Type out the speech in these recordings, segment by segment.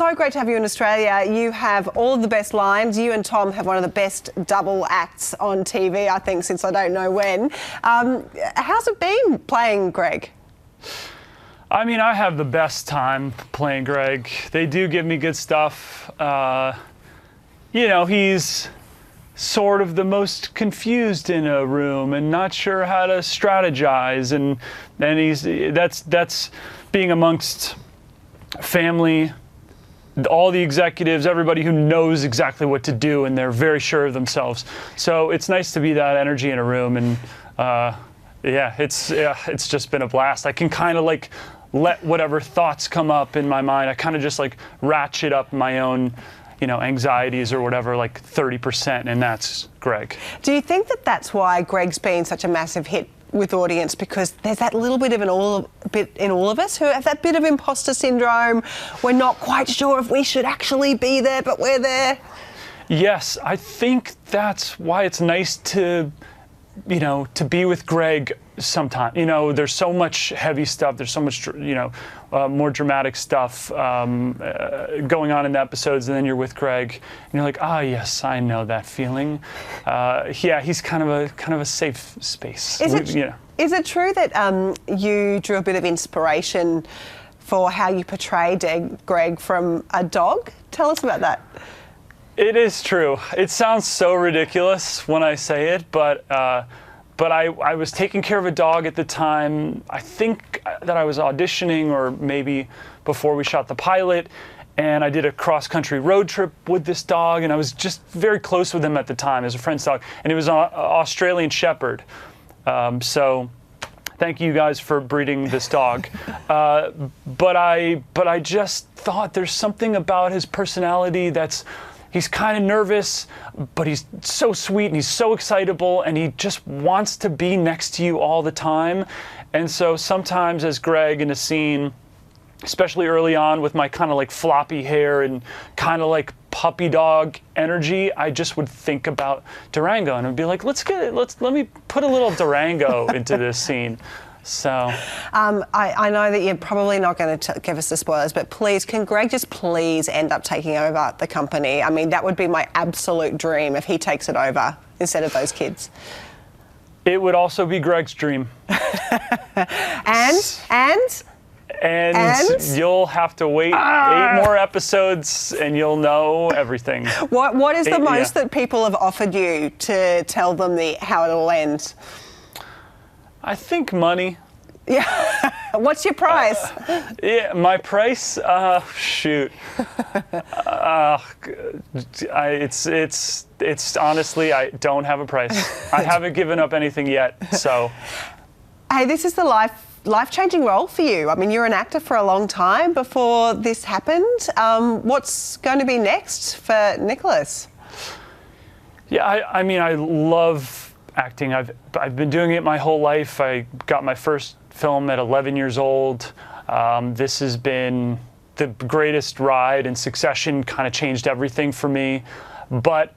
so great to have you in Australia. You have all of the best lines. You and Tom have one of the best double acts on TV, I think, since I don't know when. How's it been playing Greg? I mean, I have the best time playing Greg. They do give me good stuff. You know, he's sort of the most confused in a room and not sure how to strategize, and that's being amongst family, all the executives, everybody who knows exactly what to do, and they're very sure of themselves. So it's nice to be that energy in a room, and yeah, it's just been a blast. I can kind of like let whatever thoughts come up in my mind. I kind of just like ratchet up my own, you know, anxieties or whatever, like 30%, and that's Greg. Do you think that that's why Greg's been such a massive hit with audience? Because there's that little bit in all of us who have that bit of imposter syndrome. We're not quite sure if we should actually be there, but we're there. Yes, I think that's why it's nice to, you know, to be with Greg sometime. You know, there's so much heavy stuff. There's so much, you know, more dramatic stuff going on in the episodes, and then you're with Greg, and you're like, ah, yes, I know that feeling. Yeah, he's kind of a safe space. Is it true that you drew a bit of inspiration for how you portrayed Greg from a dog? Tell us about that. It is true. It sounds so ridiculous when I say it, but I was taking care of a dog at the time. I think that I was auditioning, or maybe before we shot the pilot, and I did a cross-country road trip with this dog, and I was just very close with him at the time as a friend's dog, and it was an Australian Shepherd. So thank you guys for breeding this dog. But I just thought there's something about his personality that's, he's kind of nervous, but he's so sweet and he's so excitable, and he just wants to be next to you all the time. And so sometimes as Greg in a scene, especially early on with my kind of like floppy hair and kind of like puppy dog energy, I just would think about Durango, and I'd be like, let me put a little Durango into this scene. So I know that you're probably not going to give us the spoilers, but please, can Greg just please end up taking over the company? I mean, that would be my absolute dream if he takes it over instead of those kids. It would also be Greg's dream. And you'll have to wait 8 more episodes, and you'll know everything. What is the most that people have offered you to tell them how it'll end? I think money. Yeah. What's your price? Yeah, my price? Shoot. It's honestly, I don't have a price. I haven't given up anything yet, so. Hey, this is the life-changing role for you. I mean, you're an actor for a long time before this happened. What's going to be next for Nicholas? Yeah, I mean, I love acting. I've been doing it my whole life. I got my first film at 11 years old. This has been the greatest ride, and Succession kind of changed everything for me. But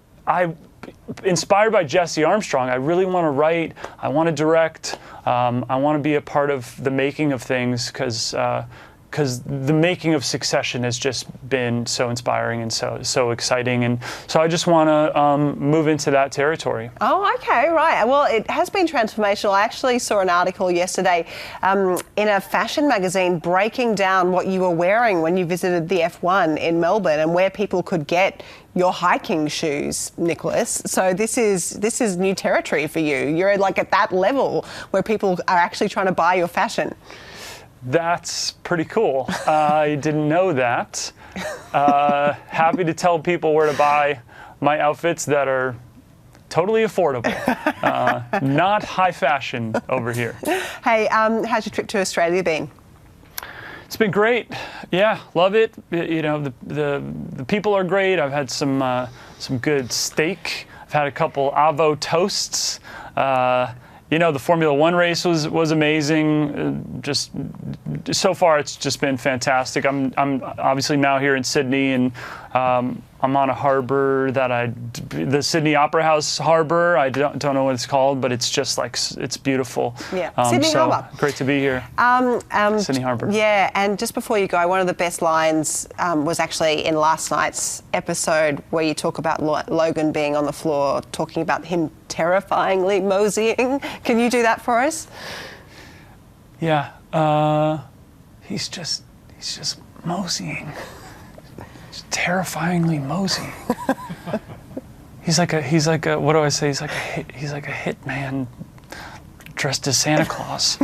inspired by Jesse Armstrong, I really want to write, I want to direct, I want to be a part of the making of things, because the making of Succession has just been so inspiring and so exciting, and so I just want to move into that territory. Oh, okay, right. Well, it has been transformational. I actually saw an article yesterday in a fashion magazine breaking down what you were wearing when you visited the F1 in Melbourne, and where people could get your hiking shoes, Nicholas. So this is new territory for you. You're like at that level where people are actually trying to buy your fashion. That's pretty cool. I didn't know that. Happy to tell people where to buy my outfits that are totally affordable. Not high fashion over here. Hey, how's your trip to Australia been? It's been great. Yeah, love it. You know, the people are great. I've had some good steak. I've had a couple Avo toasts. the Formula One race was amazing. Just so far, it's just been fantastic. I'm obviously now here in Sydney, and I'm on a harbor the Sydney Opera House Harbor. I don't know what it's called, but it's just like, it's beautiful. Yeah, Sydney Harbour. Great to be here. Sydney Harbour. Yeah, and just before you go, one of the best lines was actually in last night's episode where you talk about Logan being on the floor, talking about him terrifyingly moseying. Can you do that for us? Yeah, he's just moseying. Terrifyingly moseying. He's like a what do I say? He's like a hitman dressed as Santa Claus.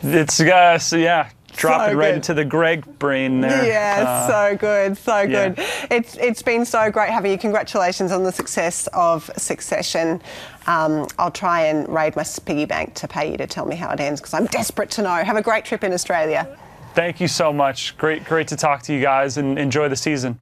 It's yeah. Drop it right into the Greg brain there. Yeah, so good, so good. Yeah. It's been so great having you. Congratulations on the success of Succession. I'll try and raid my piggy bank to pay you to tell me how it ends, because I'm desperate to know. Have a great trip in Australia. Thank you so much. Great to talk to you guys, and enjoy the season.